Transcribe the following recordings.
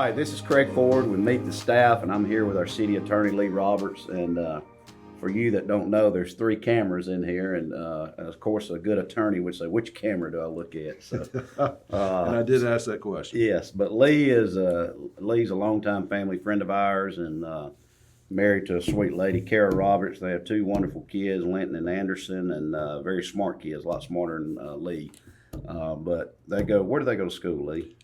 Hi, this is Craig Ford with Meet the Staff, and I'm here with our city attorney, Lee Roberts. And for you that don't know, there's 3 cameras in here, and of course, a good attorney would say, "Which camera do I look at?" So, And I did ask that question. yes, but Lee's a longtime family friend of ours, and married to a sweet lady, Kara Roberts. They have 2 wonderful kids, Linton and Anderson, and very smart kids, a lot smarter than Lee. But they go. Where do they go to school, Lee?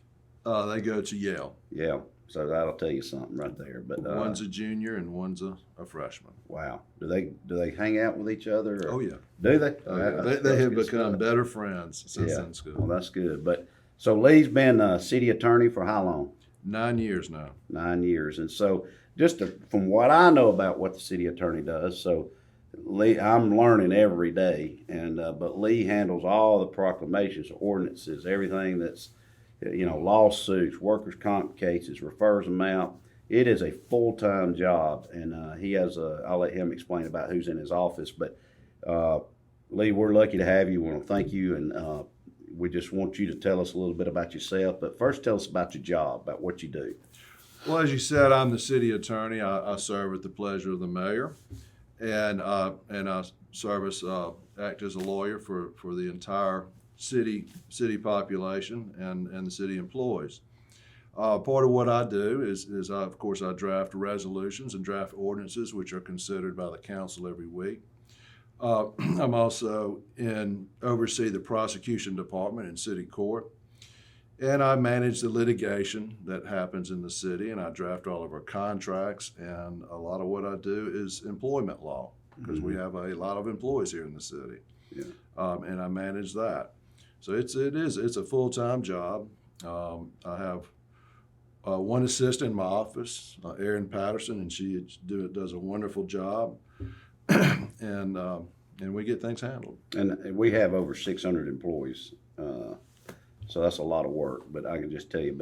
They go to Yale. Yeah, so that'll tell you something right there. But One's a junior and one's a freshman. wow, do they hang out with each other? Or, Oh yeah. do they? Oh, yeah. They That's have good become stuff. better friends since Yeah, in school. well, that's good. But so Lee's been a city attorney for how long? 9 years now. 9 years. And so from what I know about what the city attorney does, so Lee, I'm learning every day, and but Lee handles all the proclamations, ordinances, everything that's lawsuits, workers' comp cases, refers them out. It is a full-time job, and he has I'll let him explain about who's in his office, but Lee, we're lucky to have you. We want to thank you, and we just want you to tell us a little bit about yourself. But first, tell us about your job, about what you do. Well, as you said, I'm the city attorney. I serve at the pleasure of the mayor, and I act as a lawyer for the entire city population and the city employees. Part of what I do is of course I draft resolutions and draft ordinances which are considered by the council every week. I'm also oversee the prosecution department in city court, and I manage the litigation that happens in the city, and I draft all of our contracts, and a lot of what I do is employment law because we have a lot of employees here in the city. Yeah. And I manage that. So it's a full-time job. I have one assistant in my office, Erin Patterson, and she does a wonderful job, and we get things handled. And we have over 600 employees, so that's a lot of work. But I can just tell you,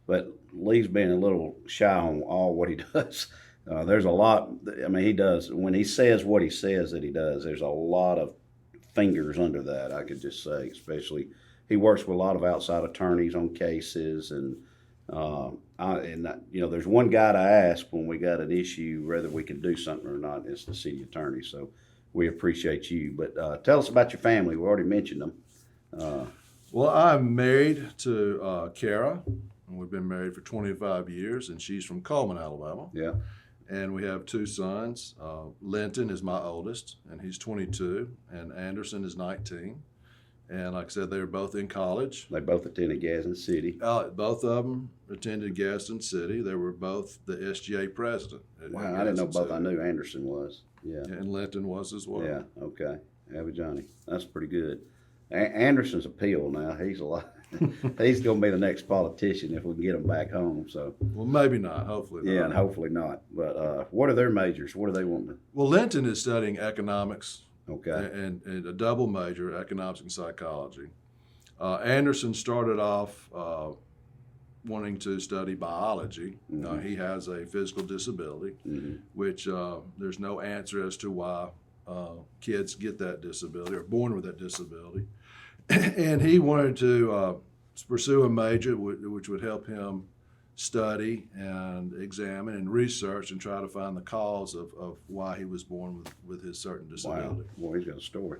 but Lee's been a little shy on all what he does. There's a lot. I mean, he does when he says what he says that he does. There's a lot of fingers under that. I could just say, especially he works with a lot of outside attorneys on cases, and there's one guy to ask when we got an issue whether we can do something or not. It's the city attorney. So we appreciate you. But tell us about your family. We already mentioned them. Well, I'm married to Kara, and we've been married for 25 years, and she's from Coleman, Alabama. Yeah. And we have 2 sons. Linton is my oldest, and he's 22, and Anderson is 19. And like I said, they were both in college. They both attended Gadsden City. Both of them attended Gadsden City. They were both the SGA president. Wow, I didn't know both. I knew Anderson was. Yeah. And Linton was as well. Yeah. Okay. Have Johnny. That's pretty good. Anderson's appeal now. He's a lot. He's going to be the next politician if we can get him back home. So. Well, maybe not. Hopefully not. Yeah, and hopefully not. But what are their majors? What do they want to? Well, Linton is studying economics. Okay. And a double major, economics and psychology. Anderson started off wanting to study biology. Mm-hmm. He has a physical disability, which there's no answer as to why kids get that disability or born with that disability. And he wanted to pursue a major which would help him study and examine and research and try to find the cause of why he was born with his certain disability. Wow. Well, he's got a story.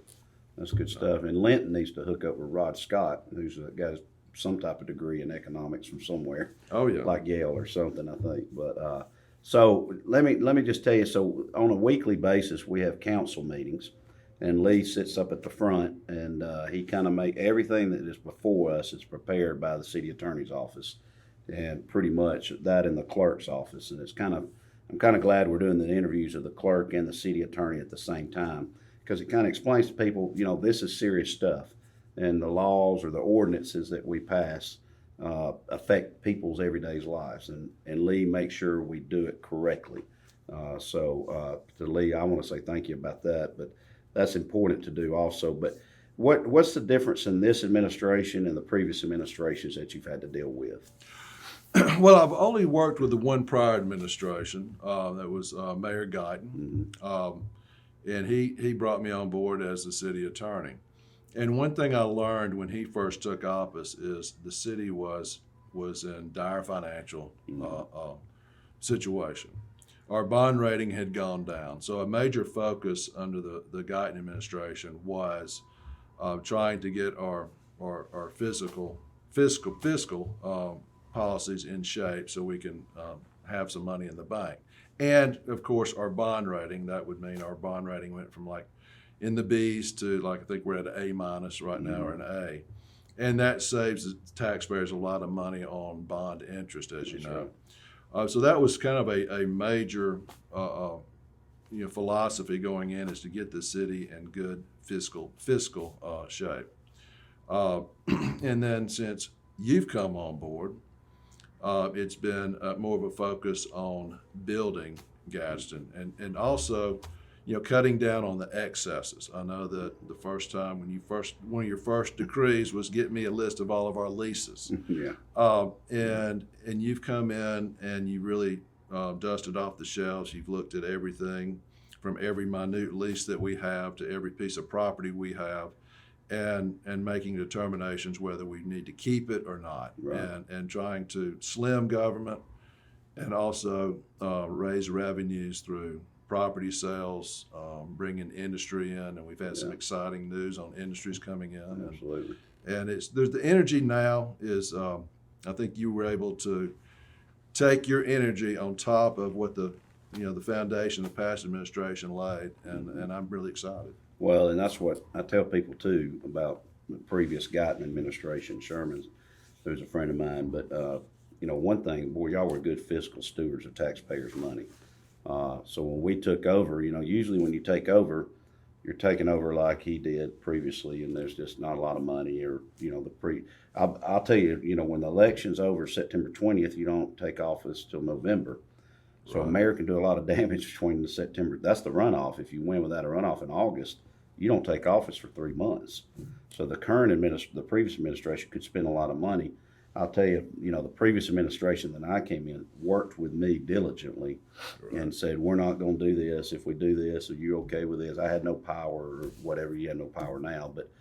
That's good stuff. And Linton needs to hook up with Rod Scott, who's got some type of degree in economics from somewhere. Oh yeah. Like Yale or something, I think. But so let me just tell you. So on a weekly basis, we have council meetings, and Lee sits up at the front, and he kind of make everything that is before us is prepared by the city attorney's office. And pretty much that in the clerk's office. And I'm kind of glad we're doing the interviews of the clerk and the city attorney at the same time, because it kind of explains to people, this is serious stuff, and the laws or the ordinances that we pass affect people's everyday lives, and Lee makes sure we do it correctly. So to Lee, I want to say thank you about that, but that's important to do also. But what's the difference in this administration and the previous administrations that you've had to deal with? Well, I've only worked with the one prior administration. That was Mayor Guyton, and he brought me on board as the city attorney. And one thing I learned when he first took office is the city was was in dire financial situation. Our bond rating had gone down. So a major focus under the Guyton administration was trying to get our fiscal policies in shape so we can have some money in the bank. And of course, our bond rating, that would mean our bond rating went from like in the B's to like, I think we're at an A minus right now, or an A. And that saves the taxpayers a lot of money on bond interest, as you know. So that was kind of a major philosophy going in, is to get the city in good fiscal shape. And then since you've come on board, it's been more of a focus on building Gadsden and also, cutting down on the excesses. I know that the first time one of your first decrees was get me a list of all of our leases. Yeah. And you've come in and you really dusted off the shelves. You've looked at everything from every minute lease that we have to every piece of property we have, and making determinations whether we need to keep it or not, Right. and trying to slim government and also raise revenues through property sales, bringing industry in, and we've had some exciting news on industries coming in. Absolutely. And there's the energy now is, I think you were able to take your energy on top of what the foundation the past administration laid, and I'm really excited. Well, and that's what I tell people too about the previous Guyton administration, Sherman's, who's a friend of mine. But, one thing, boy, y'all were good fiscal stewards of taxpayers' money. So when we took over, usually when you take over, you're taking over like he did previously, and there's just not a lot of money, or, I'll tell you, when the election's over September 20th, you don't take office till November. So Right. a mayor can do a lot of damage between the September, that's the runoff. If you win without a runoff in August, you don't take office for 3 months. So the the previous administration could spend a lot of money. I'll tell you, the previous administration that I came in worked with me diligently and said, we're not going to do this. If we do this, are you okay with this? I had no power, or whatever. You have no power now, but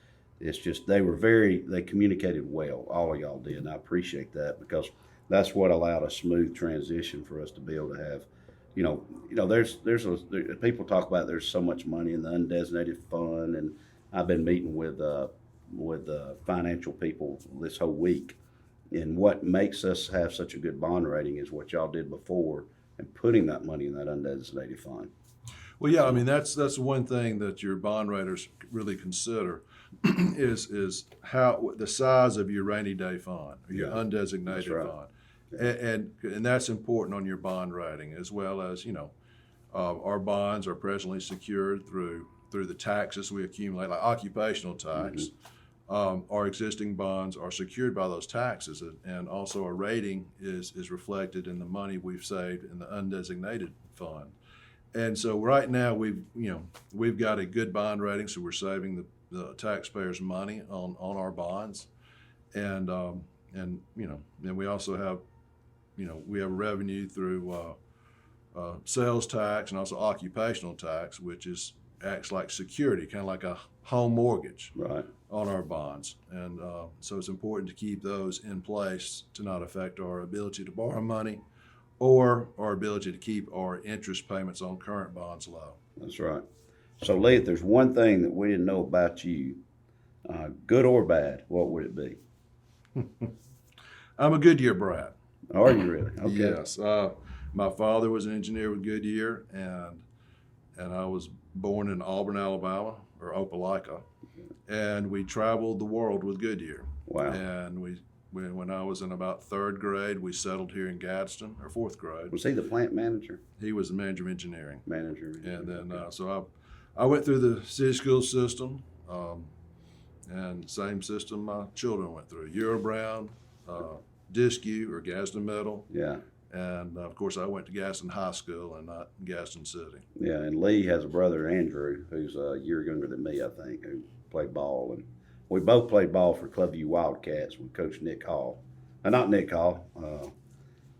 it's just, they communicated well. All of y'all did. And I appreciate that, because that's what allowed a smooth transition for us to be able to have, people talk about there's so much money in the undesignated fund, and I've been meeting with financial people this whole week. And what makes us have such a good bond rating is what y'all did before, and putting that money in that undesignated fund. Well, yeah, I mean that's one thing that your bond raters really consider is how the size of your rainy day fund, or your undesignated That's right. fund, and that's important on your bond rating, as well as our bonds are presently secured through the taxes we accumulate, like occupational tax. Mm-hmm. Our existing bonds are secured by those taxes, and also our rating is reflected in the money we've saved in the undesignated fund. And so right now we've got a good bond rating, so we're saving the taxpayers' money on our bonds, and we also have we have revenue through sales tax and also occupational tax, which acts like security, kind of like a home mortgage. Right. On our bonds, and so it's important to keep those in place to not affect our ability to borrow money or our ability to keep our interest payments on current bonds low. That's right. So, Lee, if there's one thing that we didn't know about you, good or bad, what would it be? I'm a Goodyear brat. Are you really? Okay. Yes. My father was an engineer with Goodyear, and I was born in Auburn, Alabama, or Opelika, and we traveled the world with Goodyear. Wow. And when I was in about third grade, we settled here in Gadsden, or fourth grade. Was he the plant manager? He was the manager of engineering. And then, so I went through the city school system, and same system my children went through: Euro Brown, DISCU, or Gadsden Metal. Yeah. And of course, I went to Gadsden High School and not Gadsden City. Yeah, and Lee has a brother, Andrew, who's a year younger than me, I think, who played ball. And we both played ball for Clubview Wildcats with Coach Nick Hall. Not Nick Hall.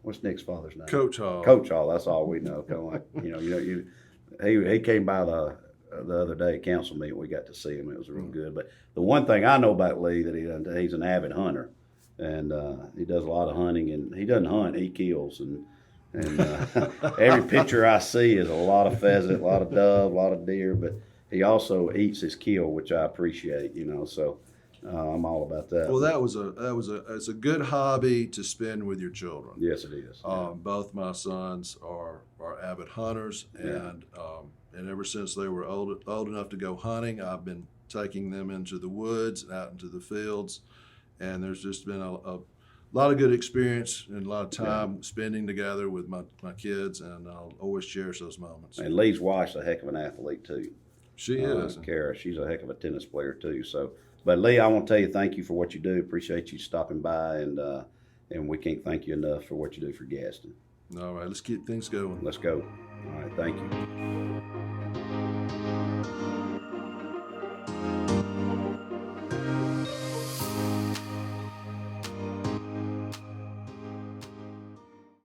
What's Nick's father's name? Coach Hall. Coach Hall. That's all we know. Kind of like, he came by the other day at council meeting. We got to see him. It was real good. But the one thing I know about Lee that he's an avid hunter. and he does a lot of hunting. And he doesn't hunt; he kills. And every picture I see is a lot of pheasant, a lot of dove, a lot of deer. But he also eats his kill, which I appreciate. So I'm all about that. Well, it's a good hobby to spend with your children. Yes, it is. Both my sons are avid hunters, and ever since they were old enough to go hunting, I've been taking them into the woods, out into the fields, and there's just been a lot of good experience and a lot of time spending together with my kids, and I'll always cherish those moments. And Lee's wife's a heck of an athlete too. She is. Kara, she's a heck of a tennis player too. So, but Lee, I want to tell you thank you for what you do. Appreciate you stopping by, and we can't thank you enough for what you do for Gaston. All right, let's keep things going. Let's go. All right, thank you.